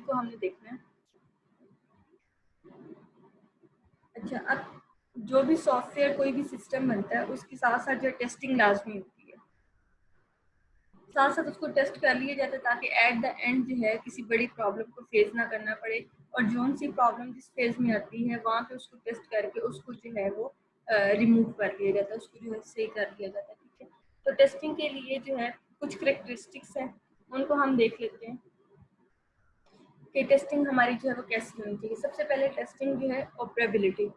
उनको हमने देखना है। अच्छा, अब जो भी सॉफ्टवेयर कोई भी सिस्टम बनता है उसके साथ साथ जो टेस्टिंग लाजमी होती है, साथ साथ उसको टेस्ट कर लिया जाता है ताकि एट द एंड जो है किसी बड़ी प्रॉब्लम को फेस ना करना पड़े, और जो सी प्रॉब्लम जिस फेज में आती है वहाँ पे उसको टेस्ट करके उसको जो है वो रिमूव कर लिया जाता है, उसको जो है सही कर लिया जाता है। ठीक है, तो टेस्टिंग के लिए जो है कुछ करेक्टरिस्टिक्स हैं, उनको हम देख लेते हैं कि टेस्टिंग हमारी जो है वो कैसी होनी चाहिए। सबसे पहले टेस्टिंग जो है ऑपरेबिलिटी।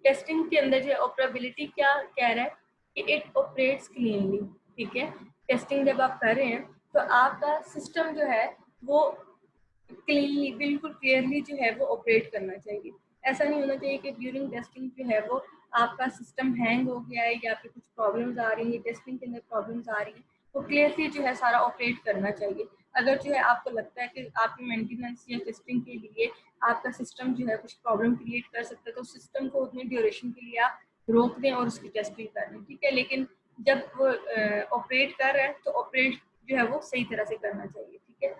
टेस्टिंग के अंदर जो है ऑपरेबिलिटी क्या कह रहा है कि इट ऑपरेट्स क्लीनली। ठीक है, टेस्टिंग जब आप कर रहे हैं तो आपका सिस्टम जो है वो क्लीनली, बिल्कुल क्लियरली जो है वो ऑपरेट करना चाहिए। ऐसा नहीं होना चाहिए कि ड्यूरिंग टेस्टिंग जो है वो आपका सिस्टम हैंग हो गया है या फिर कुछ प्रॉब्लम्स आ रही है, टेस्टिंग के अंदर प्रॉब्लम्स आ रही है, तो क्लियरली जो है सारा ऑपरेट करना चाहिए। अगर जो है आपको लगता है कि आपकी मेंटेनेंस या टेस्टिंग के लिए आपका सिस्टम जो है कुछ प्रॉब्लम क्रिएट कर सकता है, तो सिस्टम को उतने ड्यूरेशन के लिए आप रोक दें और उसकी टेस्टिंग कर दें। ठीक है, लेकिन जब वो ऑपरेट कर रहा है तो ऑपरेट जो है वो सही तरह से करना चाहिए। ठीक है,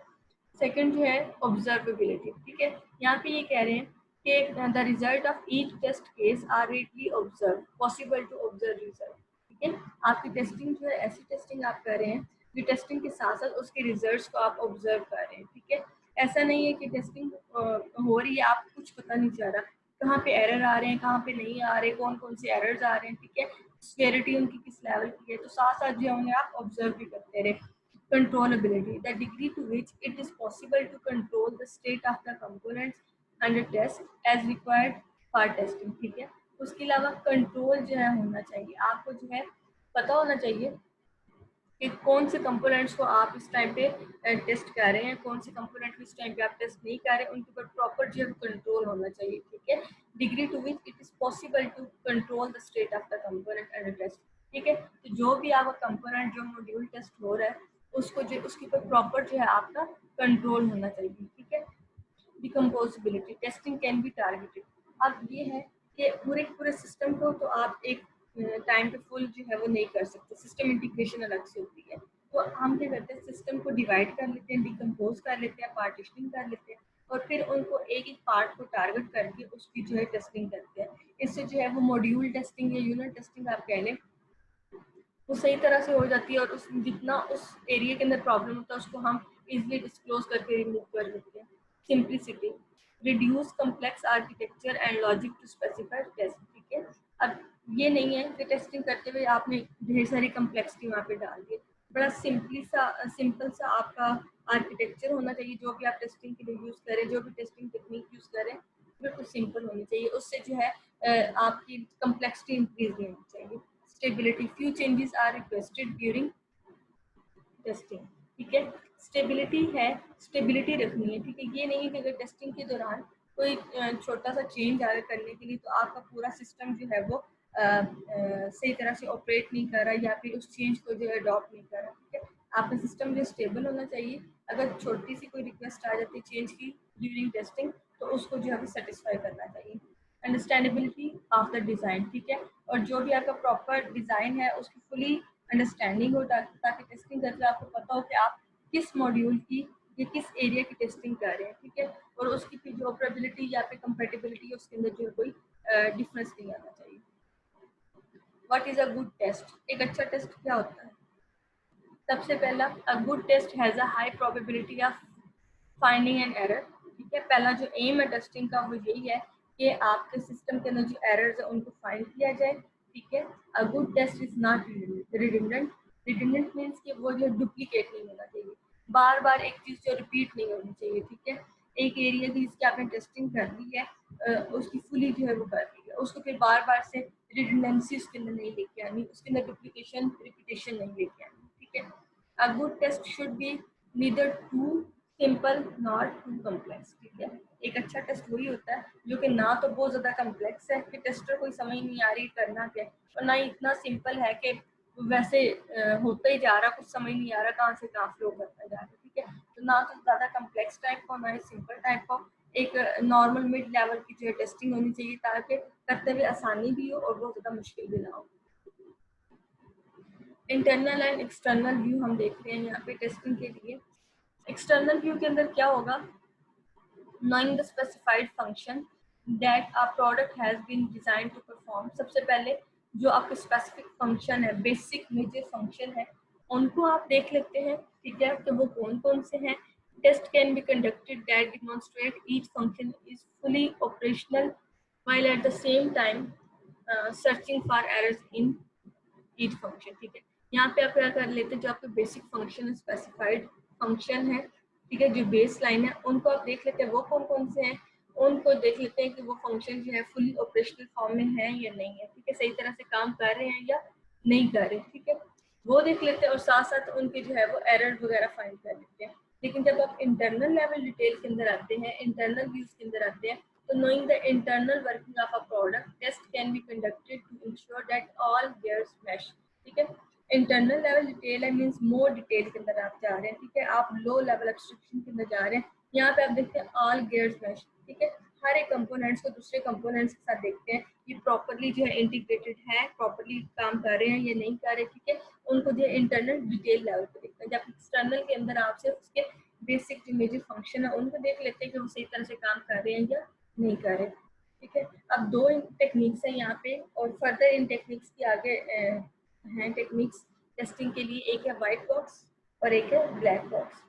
सेकंड जो है ऑब्जर्वेबिलिटी। ठीक है, यहाँ पे ये कह रहे हैं कि the result of each test case are readily observe, possible to observe result. ठीक है, आपकी टेस्टिंग जो है ऐसी टेस्टिंग आप कर रहे हैं जो टेस्टिंग के साथ साथ उसके रिजल्ट्स को आप ऑब्जर्व कर रहे हैं। ठीक है, ऐसा नहीं है कि टेस्टिंग हो रही है आपको कुछ पता नहीं चल रहा, कहाँ पे एरर आ रहे हैं, कहाँ पे नहीं आ रहे, कौन कौन से एरर्स आ रहे हैं। ठीक है, सीवियरिटी उनकी किस लेवल की है, तो साथ साथ जो है उन्हें आप ऑब्जर्व भी करते रहे। Controllability, the degree to which it is possible to control the state of the components under test as required for testing। ठीक है, उसके अलावा कंट्रोल जो है होना चाहिए, आपको जो है पता होना चाहिए कि कौन से कंपोनेंट्स को आप इस टाइम पे टेस्ट कर रहे हैं, कौन से कंपोनेंट को इस टाइम पे आप टेस्ट नहीं कर रहे हैं, उनके ऊपर प्रॉपर जो है कंट्रोल होना चाहिए। ठीक है, degree to which it is possible to control the state of the component under test. ठीक है, तो जो भी आपका कंपोनेंट जो मॉड्यूल टेस्ट हो रहा है उसको जो उसके ऊपर प्रॉपर जो है आपका कंट्रोल होना चाहिए। ठीक है, डिकम्पोजिबिलिटी, टेस्टिंग कैन बी टारगेटेड। अब ये है कि पूरे सिस्टम को तो आप एक टाइम पे फुल जो है वो नहीं कर सकते, सिस्टम इंटीग्रेशन अलग से होती है। तो हम क्या करते हैं, सिस्टम को डिवाइड कर लेते हैं, डिकम्पोज कर लेते हैं, पार्टीशनिंग कर लेते हैं, और फिर उनको एक एक पार्ट को टारगेट करके उसकी जो है टेस्टिंग करते हैं। इससे जो है वो मॉड्यूल टेस्टिंग या यूनिट टेस्टिंग आप कह लें वो सही तरह से हो जाती है, और उस जितना उस एरिया के अंदर प्रॉब्लम होता है उसको हम इजीली डिस्क्लोज करके रिमूव कर देते हैं। Simplicity, reduce complex architecture and logic to specify test. ठीक है, अब ये नहीं है कि टेस्टिंग करते हुए आपने ढेर सारी कम्प्लेक्सिटी वहाँ पे डाल दी, बड़ा सिंपल सा आपका आर्किटेक्चर होना चाहिए। जो भी आप टेस्टिंग के लिए यूज़ करें, जो भी टेस्टिंग टेक्निक यूज़ करें, बिल्कुल सिंपल होनी चाहिए, उससे जो है आपकी कम्प्लेक्सिटी इंक्रीज नहीं होनी चाहिए। Stability, few changes are requested during testing. ठीक है, स्टेबिलिटी है, स्टेबिलिटी रखनी है। ठीक है, ये नहीं है कि अगर टेस्टिंग के दौरान कोई छोटा सा चेंज आ रहा करने के लिए तो आपका पूरा सिस्टम जो है वो सही तरह से ऑपरेट नहीं कर रहा या फिर उस चेंज को जो है अडॉप्ट नहीं कर रहा। ठीक है, आपका सिस्टम जो स्टेबल होना चाहिए। अगर छोटी सी कोई रिक्वेस्ट आ जाती है चेंज की ड्यूरिंग टेस्टिंग तो उसको जो है सेटिस्फाई करना चाहिए। Understandability of the design. ठीक है, और जो भी आपका प्रॉपर डिज़ाइन है उसकी फुली अंडरस्टैंडिंग हो ताकि टेस्टिंग करके आपको पता हो कि आप किस मॉड्यूल की या किस एरिया की टेस्टिंग कर रहे हैं। ठीक है, और उसकी फिर जो ऑपरेबिलिटी या फिर कंपेटिबिलिटी है उसके अंदर जो कोई डिफरेंस नहीं आना चाहिए। What is a good test, एक अच्छा टेस्ट क्या होता है? सबसे पहला, a good test has a high probability of finding an error. ठीक है, पहला जो एम है टेस्टिंग का वो यही है कि आपके सिस्टम के अंदर जो एरर्स है उनको फाइंड किया जाए। ठीक है, a good test is not redundant. Redundant means कि वो जो डुप्लीकेट नहीं होना चाहिए, बार बार एक चीज़ जो रिपीट नहीं होनी चाहिए। ठीक है, एक एरिया की जिसकी आपने टेस्टिंग कर ली है उसकी फुली जो है वो कर ली है, उसको फिर बार बार से रिडंडेंसी उसके अंदर नहीं लेके आनी, उसके अंदर डुप्लीकेशन रिपीटेशन नहीं लेके आनी। ठीक है, a good test should be neither too simple not too complex. ठीक है, एक अच्छा टेस्ट वही होता है जो कि ना तो बहुत ज़्यादा कम्प्लेक्स है कि टेस्टर कोई समझ नहीं आ रही करना क्या, और ना ही इतना सिंपल है कि वैसे होता ही जा रहा, कुछ समझ नहीं आ रहा कहाँ से कहाँ फ्लो करता जा रहा है। ठीक है, तो ना तो ज़्यादा कम्प्लेक्स टाइप का, ना ही सिंपल टाइप का, एक नॉर्मल मिड लेवल की जो है टेस्टिंग होनी चाहिए ताकि करते हुए आसानी भी हो और बहुत ज़्यादा मुश्किल भी ना हो। इंटरनल एंड एक्सटर्नल व्यू हम देखते हैं यहाँ पे टेस्टिंग के लिए। एक्सटर्नल व्यू के अंदर क्या होगा, knowing the specified function that a product has been designed to perform। सबसे पहले जो आपके स्पेसिफिक फंक्शन है, बेसिक मेजर फंक्शन है, उनको आप देख लेते हैं, ठीक है, तो वो कौन कौन से हैं। Test can be conducted that demonstrate each function is fully operational while at the same time searching for errors in each function। ठीक है, यहाँ पे आप क्या कर लेते हैं, जो आपके बेसिक फंक्शन स्पेसिफाइड फंक्शन है, ठीक है, जो बेस लाइन है, उनको आप देख लेते हैं वो कौन कौन से हैं। उनको देख लेते हैं कि वो फंक्शन जो है फुली ऑपरेशनल फॉर्म में है या नहीं है, ठीक है, सही तरह से काम कर रहे हैं या नहीं कर रहे, ठीक है, वो देख लेते हैं, और साथ साथ उनके जो है वो एरर वगैरह फाइंड कर लेते हैं। लेकिन जब आप इंटरनल लेवल डिटेल के अंदर आते हैं, इंटरनल व्यूज के अंदर आते हैं, तो knowing the internal working of a product, test can be conducted to ensure that all gears mesh। ठीक है, इंटरनल लेवल डिटेल है, मींस मोर डिटेल के अंदर आप जा रहे हैं, ठीक है, आप लो लेवल एब्स्ट्रैक्शन के अंदर जा रहे हैं। यहाँ पे आप देखते हैं ऑल गियर्स मैश, ठीक है, हर एक कंपोनेंट्स को दूसरे कंपोनेंट्स के साथ देखते हैं, ये प्रॉपर्ली जो है इंटीग्रेटेड है, प्रॉपर्ली काम कर रहे हैं या नहीं कर रहे, ठीक है, उनको जो है इंटरनल डिटेल लेवल पे देखते हैं। जब एक्सटर्नल के अंदर आप सिर्फ उसके बेसिक जो मेजर फंक्शन है उनको देख लेते हैं कि वो सही तरह से काम कर रहे हैं या नहीं कर रहे, ठीक है। अब दो टेक्निक्स हैं यहाँ पे, और फर्दर इन टेक्निक्स की आगे हैं टेक्निक्स टेस्टिंग के लिए, एक है व्हाइट बॉक्स और एक है ब्लैक बॉक्स।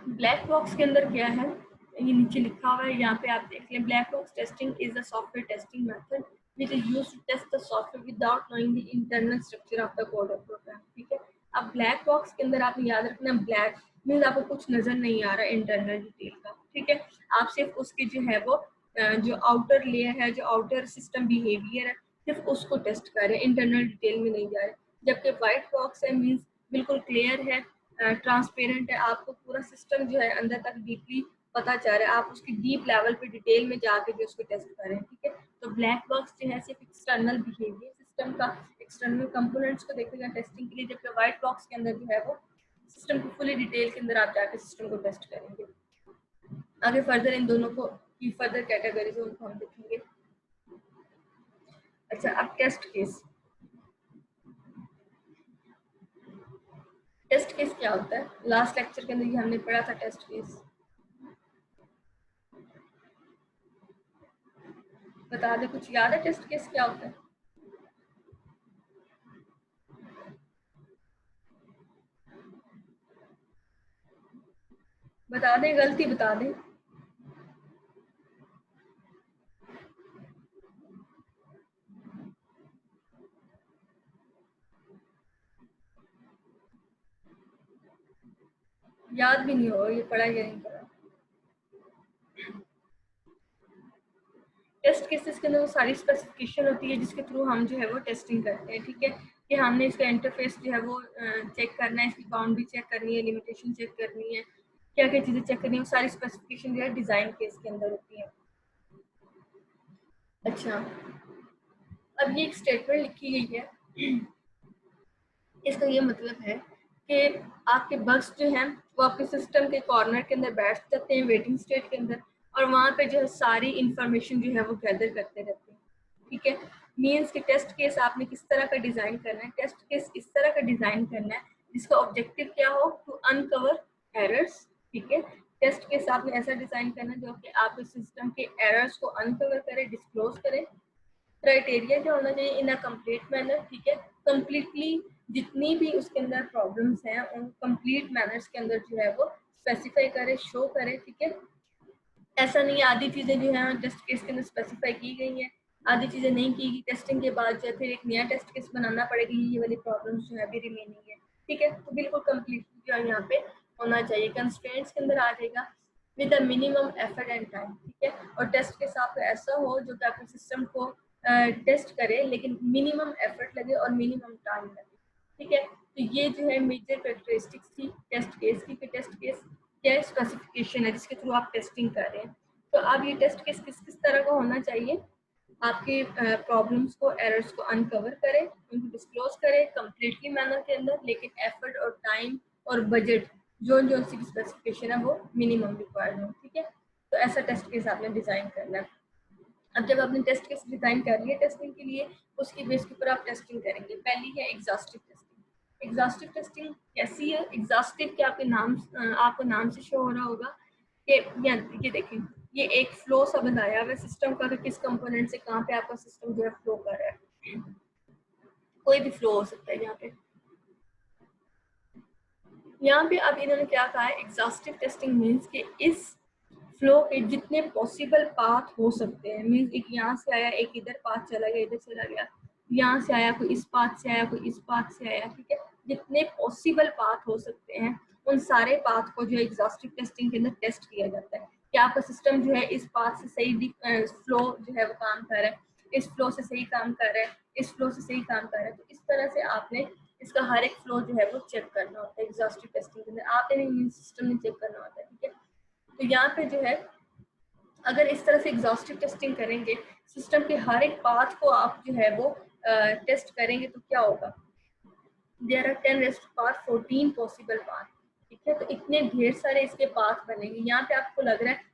ब्लैक बॉक्स के अंदर क्या है, ये नीचे लिखा हुआ है, यहाँ पे आप देख लें। Black box testing is the software testing method which is used to test the software without knowing the internal structure of the code or program। ठीक है, अब ब्लैक बॉक्स के अंदर आपने याद रखना, ब्लैक मीन्स आपको कुछ नजर नहीं आ रहा इंटरनल डिटेल का, ठीक है, आप सिर्फ उसके जो है वो जो आउटर लेयर है, जो आउटर सिस्टम बिहेवियर है, सिर्फ उसको टेस्ट कर रहे हैं, इंटरनल डिटेल में नहीं जा रहे। जबकि व्हाइट बॉक्स है मीन्स बिल्कुल क्लियर है, ट्रांसपेरेंट है, आपको पूरा सिस्टम जो है अंदर तक डीपली पता चल रहा है, आप उसकी डीप लेवल पे डिटेल में जाके जो उसको टेस्ट करें, ठीक है। तो ब्लैक बॉक्स जो है सिर्फ एक्सटर्नल बिहेवियर सिस्टम का, एक्सटर्नल कंपोनेंट्स को देखेगा टेस्टिंग के लिए, जबकि व्हाइट बॉक्स के अंदर जो है वो सिस्टम को फुली डिटेल के अंदर आप जाके सिस्टम को टेस्ट करेंगे। आगे फर्दर इन दोनों को की फर्दर कैटेगरीज उनको हम देखेंगे। अच्छा, अब टेस्ट केस। टेस्ट केस क्या होता है, लास्ट लेक्चर के अंदर ये हमने पढ़ा था टेस्ट केस, बता दे कुछ याद है टेस्ट केस क्या होता है? बता दें, गलती बता दें। याद भी नहीं होगा ये पढ़ा या नहीं पढ़ा। टेस्ट केसेस के अंदर वो सारी स्पेसिफिकेशन होती है जिसके थ्रू हम जो है वो टेस्टिंग करते हैं, ठीक है, कि हमने इसका इंटरफेस जो है वो चेक करना है, इसकी बाउंड्री चेक करनी है, लिमिटेशन चेक करनी है, क्या क्या चीज़ें चेक करनी है, वो सारी स्पेसिफिकेशन जो है डिज़ाइन केस के अंदर होती है। अच्छा, अब ये एक स्टेटमेंट लिखी गई है, इसका ये मतलब है कि आपके बग्स जो हैं वो आपके सिस्टम के कॉर्नर के अंदर बैठ जाते हैं वेटिंग स्टेट के अंदर, और वहाँ पे जो है सारी इंफॉर्मेशन जो है वो गैदर करते रहते हैं, ठीक है। मीन्स कि टेस्ट केस आपने किस तरह का डिज़ाइन करना है, टेस्ट केस इस तरह का डिज़ाइन करना है जिसका ऑब्जेक्टिव क्या हो, टू अनकवर एरर्स, ठीक है। टेस्ट केस आपने ऐसा डिज़ाइन करना है जो कि आपके सिस्टम के एरर्स को अनकवर करे, डिस्क्लोज करे। क्राइटेरिया क्या होना चाहिए, इन अ कंप्लीट मैनर, ठीक है, कंप्लीटली जितनी भी उसके अंदर प्रॉब्लम्स हैं उन कंप्लीट मैनर्स के अंदर जो है वो स्पेसिफाई करे, शो करे, ठीक है। ऐसा नहीं है आधी चीज़ें जो है टेस्ट केस के अंदर स्पेसिफाई की गई हैं, आधी चीज़ें नहीं की गई, टेस्टिंग के बाद जो है फिर एक नया टेस्ट केस बनाना पड़ेगी, ये वाली प्रॉब्लम्स जो है अभी रिमेनिंग है, ठीक है। तो बिल्कुल कंप्लीटली जो है यहाँ पे होना चाहिए, कंस्ट्रेंट्स के अंदर आ जाएगा with the minimum effort and time, ठीक है, और टेस्ट केस आपका ऐसा हो जो कि आपके सिस्टम को टेस्ट करे लेकिन मिनिमम एफर्ट लगे और मिनिमम टाइम लगे, ठीक है। तो ये जो है मेजर कैरेक्टरिस्टिक्स थी टेस्ट केस की, कि टेस्ट केस क्या स्पेसिफिकेशन है जिसके थ्रू आप टेस्टिंग कर रहे हैं। तो अब ये टेस्ट केस किस किस तरह का होना चाहिए, आपके प्रॉब्लम्स को, एरर्स को अनकवर करे, उनको डिस्क्लोज करे कंप्लीटली मैनर के अंदर, लेकिन एफर्ट और टाइम और बजट जो जो सी स्पेसिफिकेशन है वो मिनिमम रिक्वायर्ड हो, ठीक है। तो ऐसा टेस्ट केस आपने डिज़ाइन करना है। अब जब आपने टेस्ट केस डिज़ाइन कर लिया टेस्टिंग के लिए, उसकी बेस के ऊपर आप टेस्टिंग करेंगे। पहली है एग्जॉस्टिव टेस्टिंग। एग्जॉस्टिव टेस्टिंग कैसी है? एग्जॉस्टिव के आपके नाम आपको नाम से शो हो रहा होगा कि ये देखें, ये एक फ्लो सा बनाया हुआ सिस्टम का कि किस कंपोनेंट से कहाँ पे आपका सिस्टम जो है फ्लो कर रहा है। कोई भी फ्लो हो सकता है यहाँ पे। यहाँ पे अब इन्होंने क्या कहा है, एग्जॉस्टिव टेस्टिंग मीन्स कि इस फ्लो के जितने पॉसिबल पाथ हो सकते हैं, मीन्स एक यहाँ से आया, एक इधर पाथ चला गया, इधर चला गया, यहाँ से आया, कोई इस पाथ से आया, कोई इस पाथ से आया, ठीक है, जितने पॉसिबल पाथ हो सकते हैं उन सारे पाथ को जो है एग्जॉस्टिव टेस्टिंग के अंदर टेस्ट किया जाता है कि आपका सिस्टम जो है इस पाथ से सही फ्लो जो है वो काम कर रहा है, इस फ्लो से सही काम कर रहा है, इस फ्लो से सही काम कर रहा है। तो इस तरह से आपने इसका हर एक फ्लो जो है वो चेक करना होता है एग्जॉस्टिव टेस्टिंग के अंदर, आपने नहीं सिस्टम में चेक करना होता है, ठीक है। तो यहाँ पे जो है अगर इस तरह से एग्जॉस्टिव टेस्टिंग करेंगे, सिस्टम के हर एक पाथ को आप जो है वो टेस्ट करेंगे तो क्या होगा, there are 10 rest path 14 possible path, ठीक है। तो इतने ढेर सारे इसके पाथ बनेंगे। यहाँ पे आपको लग रहा है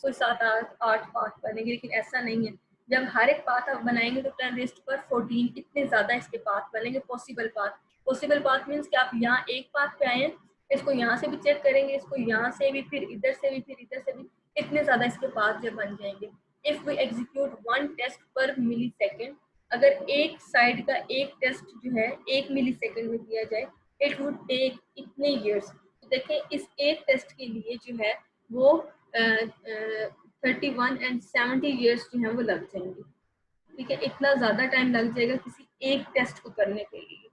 कोई 7-8 पाथ बनेंगे, लेकिन ऐसा नहीं है। जब हर एक पाथ आप बनाएंगे तो 10 रेस्ट पर 14 इतने ज्यादा इसके पाथ बनेंगे possible path. Possible path means कि आप यहाँ एक पाथ पे आए हैं, इसको यहाँ से भी चेक करेंगे, इसको यहाँ से भी, फिर इधर से भी, फिर इधर से भी, इतने ज्यादा इसके पाथ जब बन जाएंगे। इफ वी एग्जीक्यूट 1 टेस्ट पर मिली सेकेंड, अगर एक साइड का एक टेस्ट जो है 1 मिली सेकेंड में किया जाए, इट वुड टेक इतने ईयर्स। तो देखें इस एक टेस्ट के लिए जो है वो 31 एंड 70 ईयर्स जो है वो लग जाएंगे, ठीक है। इतना ज्यादा टाइम लग जाएगा किसी एक टेस्ट को करने के लिए।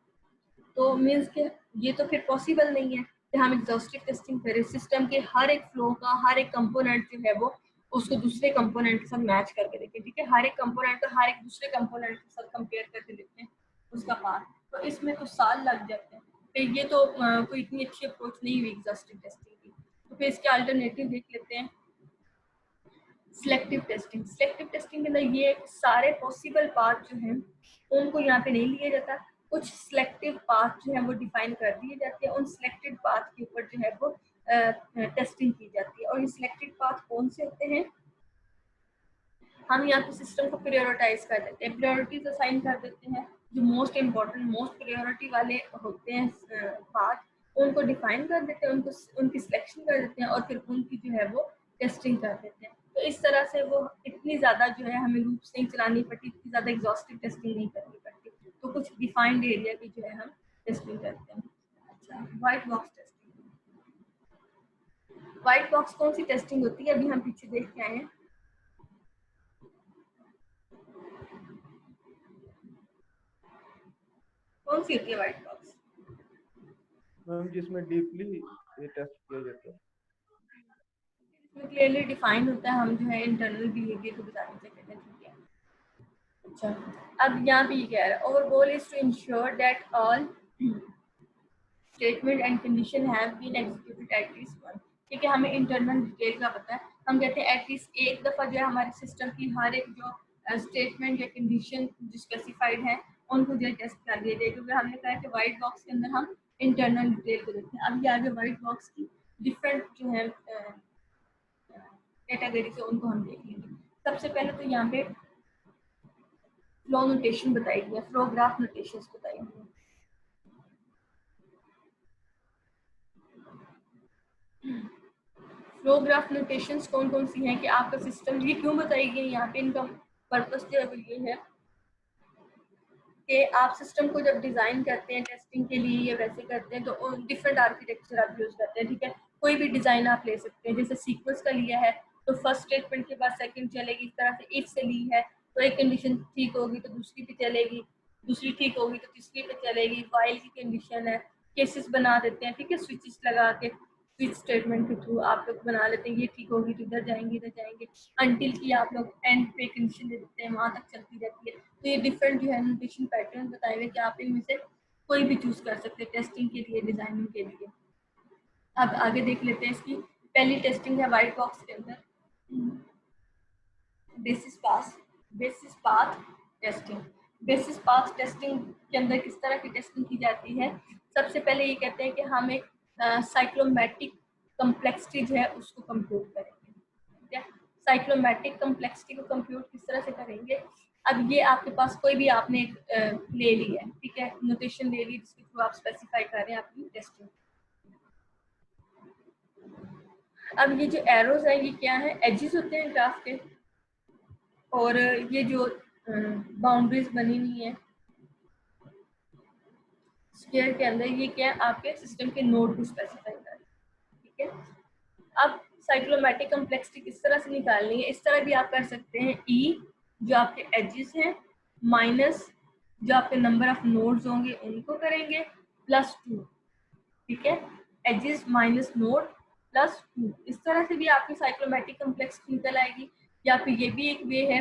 तो मीन्स के ये तो फिर पॉसिबल नहीं है कि हम एग्जॉस्टिव टेस्टिंग करें, सिस्टम के हर एक फ्लो का हर एक कंपोनेंट जो है वो उसको दूसरे कंपोनेंट के साथ मैच करके देखें, ठीक है। हर एक कंपोनेंट का हर एक दूसरे कंपोनेंट के साथ कंपेयर करके देखते हैं उसका पार्ट, तो इसमें तो साल लग जाते हैं। फिर ये तो कोई इतनी अच्छी अप्रोच नहीं हुई एग्जॉस्टिव टेस्टिंग की। तो फिर इसके अल्टरनेटिव देख लेते हैं, सिलेक्टिव टेस्टिंग। सिलेक्टिव टेस्टिंग के अंदर ये सारे पॉसिबल पार्ट जो हैं उनको यहाँ पे नहीं लिया जाता, कुछ सिलेक्टिव पाथ जो है वो डिफाइन कर दिए जाते हैं, उन सिलेक्टेड पाथ के ऊपर जो है वो टेस्टिंग की जाती है। और ये सिलेक्टेड पाथ कौन से होते हैं, हम यहाँ पे सिस्टम को प्रायोरिटाइज कर देते हैं, प्रायोरिटीज असाइन कर देते हैं, जो मोस्ट इम्पोर्टेंट मोस्ट प्रायोरिटी वाले होते हैं पाथ उनको डिफाइन कर देते हैं, उनको उनकी सिलेक्शन कर देते हैं और फिर उनकी जो है वो टेस्टिंग कर देते हैं। तो इस तरह से वो इतनी ज़्यादा जो है हमें लूप्स नहीं चलानी पड़ती, इतनी ज़्यादा एग्जॉस्टिव टेस्टिंग नहीं करनी पड़ती। तो कुछ डिफाइंड एरिया की जो है हम टेस्टिंग करते हैं। अच्छा, white box testing. White box कौन सी टेस्टिंग होती है, अभी हम पीछे देख के आए हैं। कौन सी होती है व्हाइट बॉक्स? मैम जिसमें डीपली ये टेस्ट किया जाता है, इसमें क्लियरली डिफाइन होता है, हम जो है इंटरनल बिहेवियर को बताने से कहते हैं, ठीक है। अच्छा, अब यहाँ पे ये कह रहा है, our goal is to ensure that all statement and condition have been executed at least one, ठीक है। हमें इंटरनल डिटेल का पता है, हम कहते हैं एटलीस्ट एक दफ़ा जो है हमारे सिस्टम की हर एक जो स्टेटमेंट या कंडीशन जो स्पेसिफाइड है उनको जो टेस्ट कर दिया जाए, क्योंकि हमने कहा कि व्हाइट बॉक्स के अंदर हम इंटरनल डिटेल को देखते हैं। अब ये आगे व्हाइट बॉक्स की डिफरेंट जो है कैटेगरी से उनको हम देख लेंगे। सबसे पहले तो यहाँ पे फ्लो नोटेशन बताई गई है, फ्लो ग्राफ नोटेशंस बताई गई है। फ्लो ग्राफ नोटेशंस कौन कौन सी हैं कि आपका सिस्टम, ये क्यों बताई गई यहाँ पे, इनका पर्पस जो है वो ये है कि आप सिस्टम को जब डिज़ाइन करते हैं टेस्टिंग के लिए या वैसे करते हैं तो डिफरेंट आर्किटेक्चर आप यूज़ करते हैं, ठीक है। कोई भी डिज़ाइन आप ले सकते हैं, जैसे सीक्वेंस का लिया है तो फर्स्ट स्टेटमेंट के बाद सेकंड चलेगी, इस तरह से इफ से ली है तो एक कंडीशन ठीक होगी तो दूसरी पे चलेगी, दूसरी ठीक होगी तो तीसरी पे चलेगी, वाइल की कंडीशन है, केसेस बना देते हैं, ठीक है, स्विचेस लगा के स्विच स्टेटमेंट के थ्रू आप लोग बना लेते हैं, ये ठीक होगी तो इधर जाएंगे इधर जाएंगे, अनटिल की आप लोग एंड पे कंडीशन दे देते हैं, वहाँ तक चलती रहती है। तो ये डिफरेंट जो है नोटेशन पैटर्न बताए हुए कि आप इनमें से कोई भी चूज कर सकते हैं टेस्टिंग के लिए, डिजाइनिंग के लिए। अब आगे देख लेते हैं इसकी पहली टेस्टिंग है व्हाइट बॉक्स के अंदर, basis path testing. Basis path testing के अंदर किस तरह की टेस्टिंग की जाती है, सबसे पहले ये कहते हैं कि हम एक साइक्लोमेटिक कम्प्लेक्सिटी जो है उसको कंप्यूट करेंगे, ठीक है। साइक्लोमेटिक कम्प्लेक्सिटी को कंप्यूट किस तरह से करेंगे अब ये आपके पास कोई भी आपने ले ली है, ठीक है, नोटेशन ले ली जिसके थ्रू आप स्पेसिफाई कर रहे हैं अपनी टेस्टिंग। अब ये जो एरोज है ये क्या है, एजेस होते हैं ग्राफ के, और ये जो बाउंड्रीज बनी हुई है स्क्वायर के अंदर, ये क्या है, आपके सिस्टम के नोड को स्पेसिफाई कर रहे हैं, ठीक है। अब साइक्लोमैटिक कम्प्लेक्सिटी किस तरह से निकालनी है, इस तरह भी आप कर सकते हैं, ई जो आपके एजेस हैं माइनस जो आपके नंबर ऑफ नोड्स होंगे उनको करेंगे प्लस 2, ठीक है, एजेस माइनस नोड प्लस 2, इस तरह से भी आपकी साइक्लोमैटिक कम्प्लेक्सिटी निकल आएगी। या फिर ये भी एक वे है,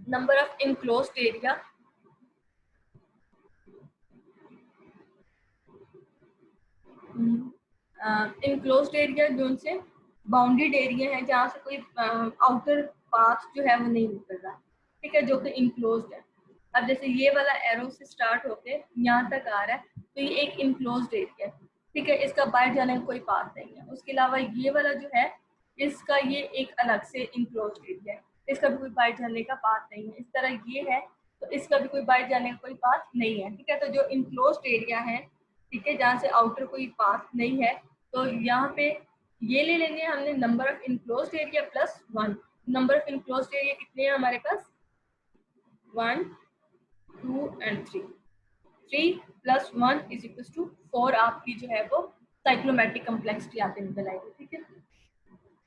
number of enclosed area enclosed area जो उनसे बाउंडेड एरिया है जहाँ से कोई आउटर पाथ जो है वो नहीं निकल रहा, ठीक है, जो कि इनक्लोज्ड है। अब जैसे ये वाला एरो से स्टार्ट होके यहाँ तक आ रहा है तो ये एक इनक्लोज्ड एरिया है, ठीक है, इसका बाहर जाने का कोई पाथ नहीं है। उसके अलावा ये वाला जो है इसका ये एक अलग से इनक्लोज्ड एरिया है, इसका भी कोई बाहर जाने का पाथ नहीं है। इस तरह ये है तो इसका भी कोई बाहर जाने का कोई पाथ नहीं है, ठीक है। तो जो इनक्लोज्ड एरिया है, ठीक है, जहाँ से आउटर कोई पाथ नहीं है, तो यहाँ पे ये ले लेंगे हमने number of enclosed area plus 1। Number of enclosed area कितने हैं हमारे पास, 1 2 and 3, 3 plus 1 is equal to 4 आपकी जो है वो साइक्लोमैटिक कम्प्लेक्सिटी आपके निकल आएगी, ठीक है।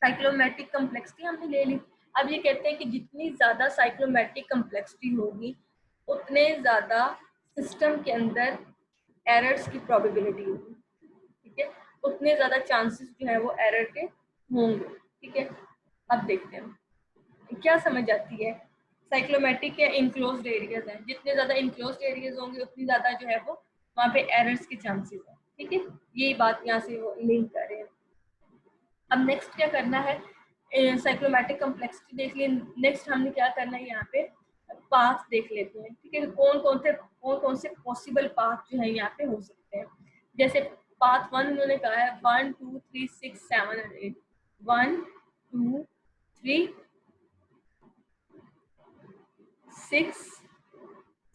साइक्लोमैटिक कम्प्लेक्सिटी हमने ले ली। अब ये कहते हैं कि जितनी ज्यादा साइक्लोमैटिक कम्प्लेक्सिटी होगी उतने ज्यादा सिस्टम के अंदर एरर्स की प्रोबेबिलिटी होगी, ठीक है, उतने ज्यादा चांसेस जो है वो एरर के होंगे, ठीक है। अब देखते हैं क्या समझ आती है, साइक्लोमैटिक या इनक्लोज्ड एरियाज हैं, जितने ज्यादा इनक्लोज्ड एरियाज होंगे उतनी ज्यादा जो है वो वहाँ पे एरर्स के चांसेस हैं, ठीक है। यही बात यहाँ से वो लिंक कर रहे हैं। अब नेक्स्ट क्या करना है, साइक्लोमैटिक कम्प्लेक्सिटी देख लिए, नेक्स्ट हमने क्या करना है, यहाँ पे पाथ देख लेते हैं, ठीक है, कौन कौन से पॉसिबल पाथ जो है यहाँ पे हो सकते हैं। जैसे पाथ 1 उन्होंने कहा है 1 2 3 6 7 और 8, 1 2 3 6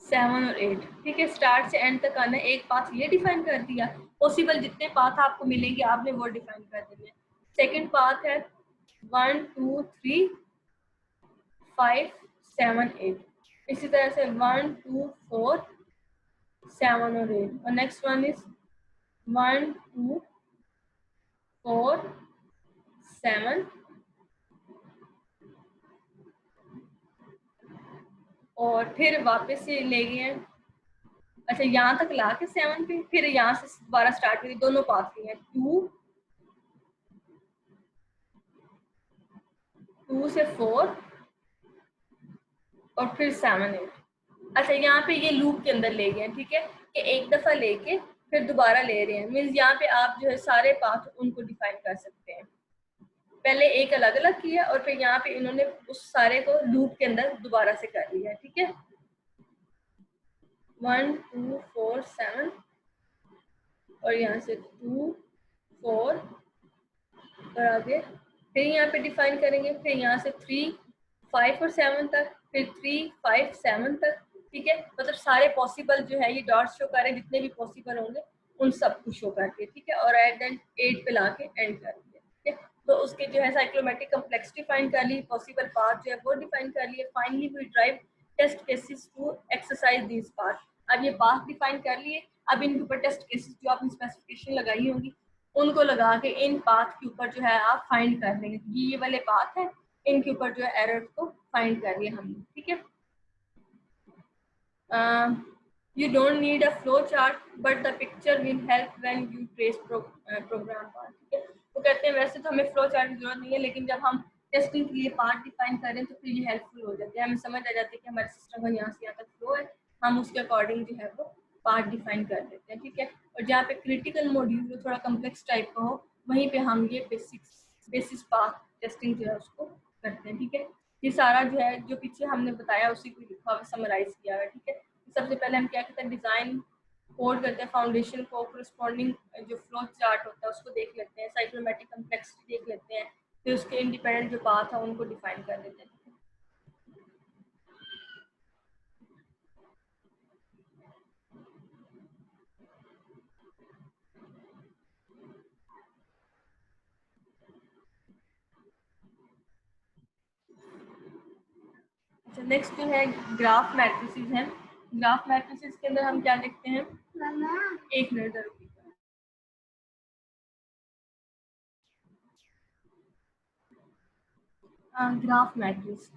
7 और 8, ठीक है, स्टार्ट से एंड तक आना है। एक पाथ ये डिफाइन कर दिया, पॉसिबल जितने पाथ आपको मिलेंगे आपने वो डिफाइन कर दिए। सेकंड पाथ है 1 2 3 5 7 8, इसी तरह से 1 2 4 7 और 8, और नेक्स्ट वन इज 1 2 4 7 और फिर वापस से ले गए हैं, अच्छा यहाँ तक ला के 7 पे, फिर यहाँ से दोबारा स्टार्ट करिए, दोनों पाथ के हैं 2 से 4 और फिर 7 8। अच्छा यहाँ पे ये लूप के अंदर ले गए, ठीक है, कि एक दफा लेके फिर दोबारा ले रहे हैं, मीन्स यहाँ पे आप जो है सारे पाथ उनको डिफाइन कर सकते हैं। पहले एक अलग अलग किया और फिर यहाँ पे इन्होंने उस सारे को लूप के अंदर दोबारा से कर लिया, ठीक है। 1 2 4 7 और यहाँ से 2 4 और आगे फिर यहाँ पे डिफाइन करेंगे, फिर यहाँ से 3 5 और 7 तक, फिर 3 5 7 तक, ठीक है। मतलब सारे पॉसिबल जो है ये डॉट्स शो कर रहे हैं, जितने भी पॉसिबल होंगे उन सब को शो करके, ठीक है, और एट देन 8 पे लाके एंड कर दिया, ठीक है। तो उसके जो है साइक्लोमैटिक कम्प्लेक्सिटी फाइंड कर ली, पॉसिबल पाथ जो है वो डिफाइन कर लिए। Finally we drive test cases to exercise this path. अब ये पाथ डिफाइन कर लिए, अब इनके ऊपर टेस्ट केसेस जो आपने स्पेसिफिकेशन लगाई होंगी उनको लगा के इन पाथ के ऊपर जो है आप फाइंड कर लेंगे, ये वाले पाथ है इनके ऊपर जो है एरर को फाइंड कर लिया हमने, ठीक है। You don't need a flow chart but the picture will help when you trace program path, ठीक है। वो कहते हैं वैसे तो हमें फ्लो चार्ट की जरूरत नहीं है, लेकिन जब हम टेस्टिंग के लिए पार्ट डिफाइन करें तो फिर ये हेल्पफुल हो जाती है, हमें समझ आ जाती है कि हमारे सिस्टम का यहाँ से यहाँ तक फ्लो है, हम उसके अकॉर्डिंग जो है वो पार्ट डिफाइन कर देते हैं, ठीक है। और जहाँ पे क्रिटिकल मॉड्यूल जो थोड़ा कम्प्लेक्स टाइप का हो वहीं पे हम ये बेसिस पाथ टेस्टिंग जो है उसको करते हैं, ठीक है। ये सारा जो है जो पीछे हमने बताया उसी को लिखा हुआ समराइज किया हुआ है, ठीक है। सबसे पहले हम क्या करते हैं, डिजाइन कोड करते हैं, फाउंडेशन को कोरस्पॉन्डिंग जो फ्लो चार्ट होता है उसको देख लेते हैं, साइक्लोमैटिक कम्प्लेक्सिटी देख लेते हैं, फिर उसके इंडिपेंडेंट जो पाथ है उनको डिफाइन कर देते हैं। अच्छा, नेक्स्ट जो है ग्राफ मैट्रिसेस हैं। ग्राफ मैट्रिसेस के अंदर हम क्या देखते हैं, एक मिनट रुकिए। ग्राफ मैट्रिक्स,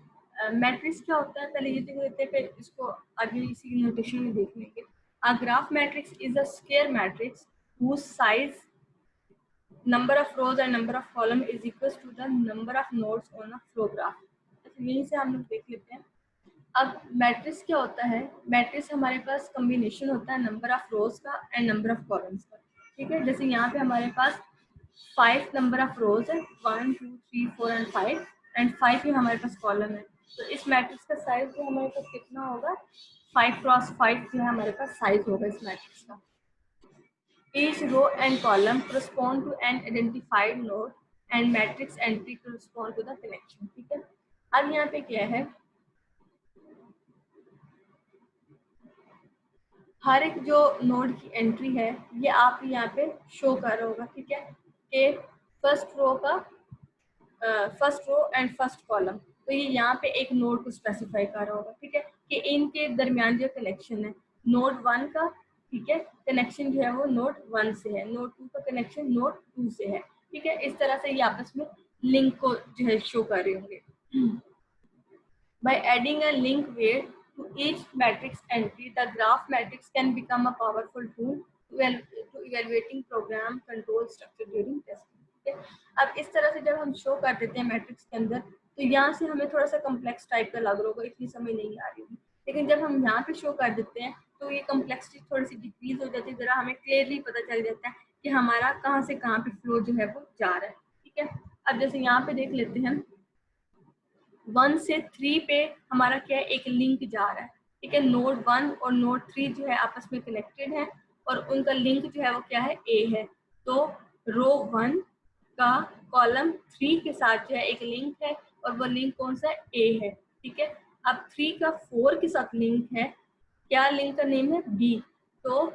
मैट्रिक्स क्या होता है पहले ये देख लेते हैं, फिर इसको आगे इसी की नोटेशन में देख लेंगे। A graph matrix is a square matrix whose size, number of rows and number of column is equals to the number of nodes on a flow graph। यहीं से हम लोग देख लेते हैं। अब मैट्रिक्स क्या होता है, मैट्रिक्स हमारे पास कॉम्बिनेशन होता है नंबर ऑफ रोज का एंड नंबर ऑफ कॉलम्स का। ठीक है, जैसे यहाँ पे हमारे पास 5 नंबर ऑफ रोज है, 1 2 3 4 एंड 5 एंड 5 ही हमारे पास कॉलम है। तो इस मैट्रिक्स का साइज जो हमारे पास कितना होगा, 5 क्रॉस 5 जो है हमारे पास साइज होगा इस मैट्रिक्स का। Each row and column correspond to an identified node and matrix entry correspond to the connection। ठीक है, अब यहाँ पे क्या है, हर एक जो नोड की एंट्री है ये आप यहाँ पे शो कर रहा होगा। ठीक है, कि first row and first column, तो ये यहाँ पे एक नोड को स्पेसिफाई कर रहा होगा। ठीक है, कि इनके दरमियान जो कनेक्शन है नोड 1 का, ठीक है, कनेक्शन जो है वो नोड 1 से है, नोड 2 का कनेक्शन नोड 2 से है। ठीक है, इस तरह से ये आपस में लिंक को जो है शो कर रहे होंगे। By adding a link weight to each matrix entry, the graph matrix can become a powerful tool to evaluating program control structure during testing। अब इस तरह से जब हम शो कर देते हैं मैट्रिक्स के अंदर, तो यहाँ से हमें थोड़ा सा कम्प्लेक्स टाइप का लग रहा होगा, इतनी समझ नहीं आ रही होगी, लेकिन जब हम यहाँ पे शो कर देते हैं तो ये कम्प्लेक्सिटी थोड़ी सी डिक्रीज हो जाती है, जरा हमें क्लियरली पता चल जाता है कि हमारा कहाँ से कहाँ पे फ्लो जो है वो जा रहा है। ठीक है, अब जैसे यहाँ पे देख लेते हैं 1 से 3 पे हमारा क्या है, एक लिंक जा रहा है। ठीक है, नोड 1 और नोड 3 जो है आपस में कनेक्टेड है और उनका लिंक जो है वो क्या है, ए है। तो रो 1 का कॉलम 3 के साथ जो है एक लिंक है और वो लिंक कौन सा है, ए है। ठीक है, अब 3 का 4 के साथ लिंक है, क्या लिंक का नेम है, बी। तो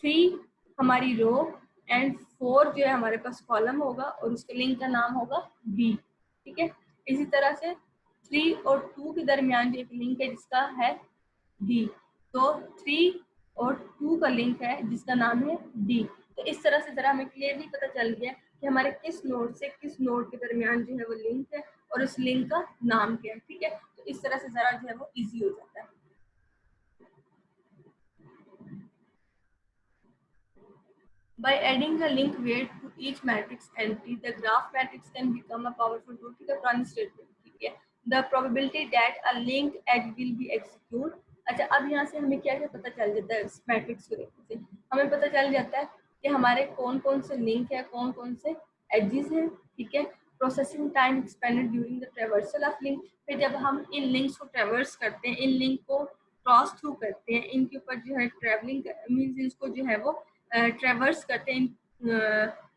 3 हमारी रो एंड 4 जो है हमारे पास कॉलम होगा और उसके लिंक का नाम होगा बी। ठीक है, इसी तरह से 3 और 2 के दरमियान जो एक लिंक है जिसका है डी, तो 3 और 2 का लिंक है जिसका नाम है डी। तो इस तरह से जरा हमें क्लियरली पता चल गया कि हमारे किस नोड से किस नोड के दरमियान जो है वो लिंक है और उस लिंक का नाम क्या है। ठीक है, तो इस तरह से जरा जो है वो इजी हो जाता है। By adding a link weight to each matrix entry, the graph matrix can become a powerful tool। ठीक है, पुरानी स्टेटमेंट। ठीक है, the probability that a link edge will be executed। अच्छा, अब यहाँ से हमें क्या क्या पता चल जाता है, इस मैट्रिक्स को देखने से हमें पता चल जाता है कि हमारे कौन कौन से लिंक है, कौन कौन से एजेस हैं। ठीक है, processing time expanded during the traversal of link. फिर जब हम इन लिंक्स को ट्रेवर्स करते हैं, इन लिंक को क्रॉस थ्रू करते हैं, इनके ऊपर जो है ट्रेवलिंग मीन्स इसको जो है वो ट्रेवर्स करते हैं,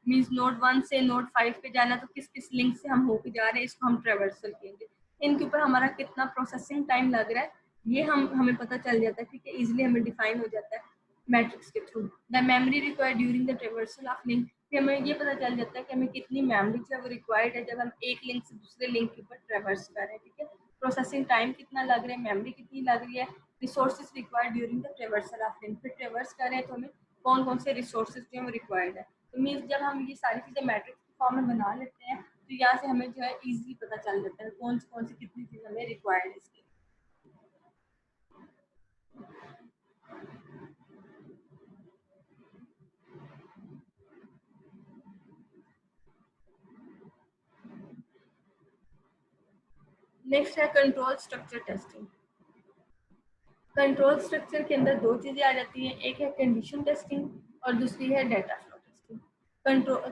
मीन्स नोड 1 से नोड 5 पे जाना, तो किस किस लिंक से हम होके जा रहे हैं इसको हम ट्रेवर्सल कहेंगे। इनके ऊपर हमारा कितना प्रोसेसिंग टाइम लग रहा है ये हमें पता चल जाता है। ठीक है, इजीली हमें डिफाइन हो जाता है मैट्रिक्स के through. The memory required during the traversal of link, फिर हमें ये पता चल जाता है कि हमें कितनी मेमोरी जो है वो रिक्वायर्ड है जब हम एक लिंक से दूसरे लिंक के ऊपर ट्रेवर्स कर रहे हैं। ठीक है, प्रोसेसिंग टाइम कितना लग रहा है, मेमोरी कितनी लग रही है, resources required during the traversal of link, फिर ट्रेवर्स कर रहे हैं तो हमें कौन कौन से रिसोर्सेज जो है रिक्वायर्ड है। तो मीन्स जब हम ये सारी चीज़ें मैट्रिक्स के फॉर्म में बना लेते हैं तो यहाँ से हमें जो है इजीली पता चल जाता है कौन सी कितनी चीज़ हमें रिक्वायर्ड है इसके। नेक्स्ट है control structure testing. Control structure के अंदर दो चीज़ें आ जाती हैं, एक है कंडीशन टेस्टिंग और दूसरी है data flow testing.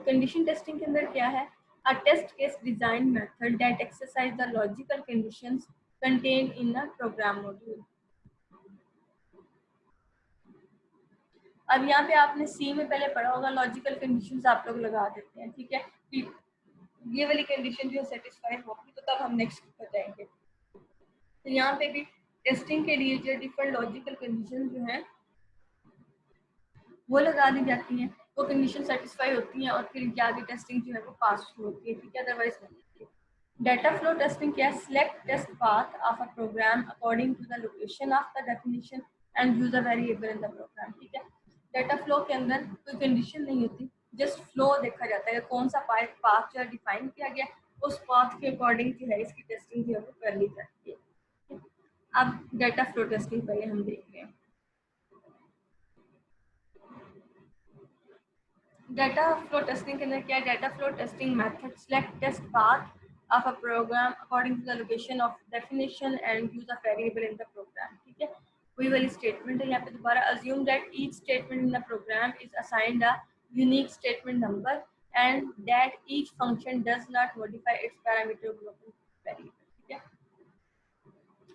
Condition testing के अंदर क्या है, a test case design method that exercise the logical conditions contained in a program module. अब यहाँ पे आपने सी में पहले पढ़ा होगा, लॉजिकल कंडीशंस आप लोग लगा देते हैं। ठीक है, ये वाली कंडीशन जो सेटिस्फाई होगी तो तब हम नेक्स्ट पर जाएंगे। तो यहाँ पे भी टेस्टिंग के लिए जो डिफरेंट लॉजिकल कंडीशन जो है वो लगा दी जाती हैं, वो कंडीशन सेटिस्फाई होती हैं और फिर आगे टेस्टिंग जो है वो पास होती है। ठीक है, अदरवाइज नहीं। डाटा फ्लो टेस्टिंग क्या है? Select test path of a program according to the location of the definition and use a variable in the program. ठीक है, डाटा फ्लो के अंदर कोई कंडीशन नहीं होती, जस्ट फ्लो देखा जाता है, कौन सा पाथ जो है डिफाइन किया गया, उस पाथ के अकॉर्डिंग जो है इसकी टेस्टिंग जो है वो कर ली जाती है। अब डाटा फ्लो टेस्टिंग पहले हम देख रहे हैं। डाटा फ्लो टेस्टिंग के अंदर क्या है? Data flow testing method select test path of a program according to the location of definition and use of variable in the program। ठीक है, वही वाली स्टेटमेंट है यहाँ पे दोबारा। assume that each statement in the program is assigned a unique statement number and that each function does not modify its parameter global variable। ठीक है,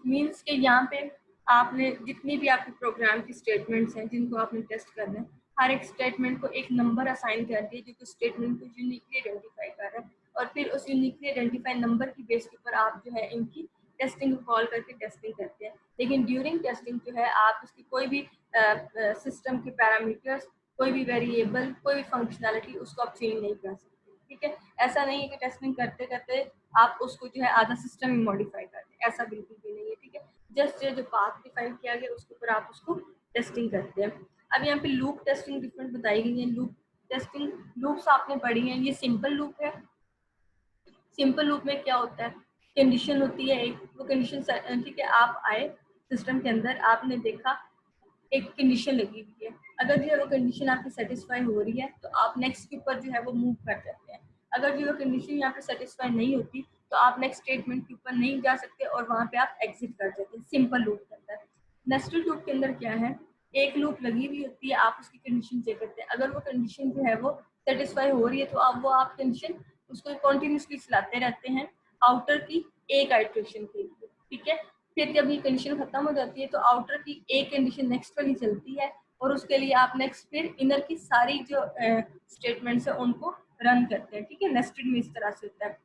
मीन्स के यहाँ पे आपने जितनी भी आपके प्रोग्राम की स्टेटमेंट्स हैं जिनको आपने टेस्ट करना है, हर एक स्टेटमेंट को एक नंबर असाइन कर दिया जो कि स्टेटमेंट को यूनिकली आइडेंटिफाई कर रहा है, और फिर उस यूनिकली आइडेंटिफाई नंबर की बेस के ऊपर आप जो है इनकी टेस्टिंग कॉल करके टेस्टिंग करते हैं। लेकिन ड्यूरिंग टेस्टिंग जो है आप उसकी कोई भी सिस्टम के पैरामीटर्स, कोई भी वेरिएबल, कोई भी फंक्शनैलिटी उसको आप चेंज नहीं कर सकते। ठीक है, ऐसा नहीं है कि टेस्टिंग करते करते आप उसको जो है आधा सिस्टम ही मॉडिफाई कर दें, ऐसा बिल्कुल भी नहीं है। ठीक है, जस्ट जो पाथ डिफाइन किया गया उसके ऊपर आप उसको टेस्टिंग करते हैं। अब यहाँ पे लूप टेस्टिंग डिफरेंट बताई गई है। लूप टेस्टिंग, लूप्स आपने पढ़ी हैं, ये सिंपल लूप है। सिंपल लूप में क्या होता है? कंडीशन होती है एक, वो कंडीशन, ठीक है, आप आए सिस्टम के अंदर, आपने देखा एक कंडीशन लगी हुई है, अगर जो है वो कंडीशन आपकी सेटिस्फाई हो रही है तो आप नेक्स्ट के ऊपर जो है वो मूव कर जाते हैं। अगर जो है कंडीशन यहाँ पे सेटिस्फाई नहीं होती तो आप नेक्स्ट स्टेटमेंट के ऊपर नहीं जा सकते और वहां पे आप एग्जिट कर जाते हैं सिंपल लूप के अंदर। नेस्टेड लूप के अंदर क्या है? एक लूप लगी हुई होती है, आप उसकी कंडीशन चेक करते हैं, अगर वो कंडीशन जो है वो सेटिस्फाई हो रही है तो आप कंडीशन उसको कंटिन्यूसली चलाते रहते हैं आउटर की एक आइट्रेशन के लिए। ठीक है, फिर जब ये कंडीशन खत्म हो जाती है तो आउटर की एक कंडीशन नेक्स्ट वाली चलती है और उसके लिए आप नेक्स्ट फिर इनर की सारी जो स्टेटमेंट्स है उनको रन करते हैं। ठीक है, नेस्टेड में इस तरह से होता है।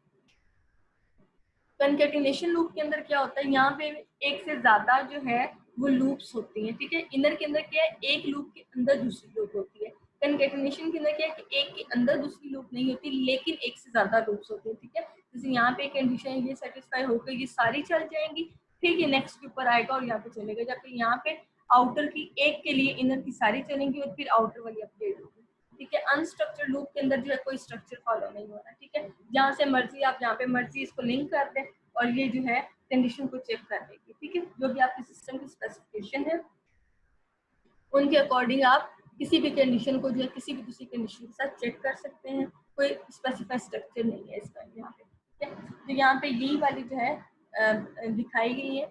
कंकेटिनेशन लूप के अंदर क्या होता है? यहाँ पे एक से ज्यादा जो है वो लूप्स होती हैं। ठीक है, इनर के अंदर क्या है? एक लूप के अंदर दूसरी लूप होती है। कंकेटिनेशन के अंदर क्या है कि एक के अंदर दूसरी लूप नहीं होती लेकिन एक से ज्यादा लूप्स होती है। ठीक है, जैसे यहाँ पे कंडीशन ये सेटिस्फाई होकर ये सारी चल जाएंगी, फिर ये नेक्स्ट के ऊपर आएगा और यहाँ पे चलेगा, जबकि यहाँ पे आउटर की एक के लिए इनर की सारी चलेंगी और फिर आउटर वाली अपडेट होगी। ठीक है, अनस्ट्रक्चर्ड लूप के अंदर जो है कोई स्ट्रक्चर फॉलो नहीं हो रहा। ठीक है, जहाँ से मर्जी आप जहाँ पे मर्जी इसको लिंक कर दें और ये जो है कंडीशन को चेक कर लेगी। ठीक है, जो भी आपके सिस्टम की स्पेसिफिकेशन है उनके अकॉर्डिंग आप किसी भी कंडीशन को जो है किसी भी दूसरी कंडीशन के साथ चेक कर सकते हैं, कोई स्पेसिफाइड स्ट्रक्चर नहीं है इसका यहाँ पे। ठीक है, तो यहाँ पे यही वाली जो है दिखाई गई है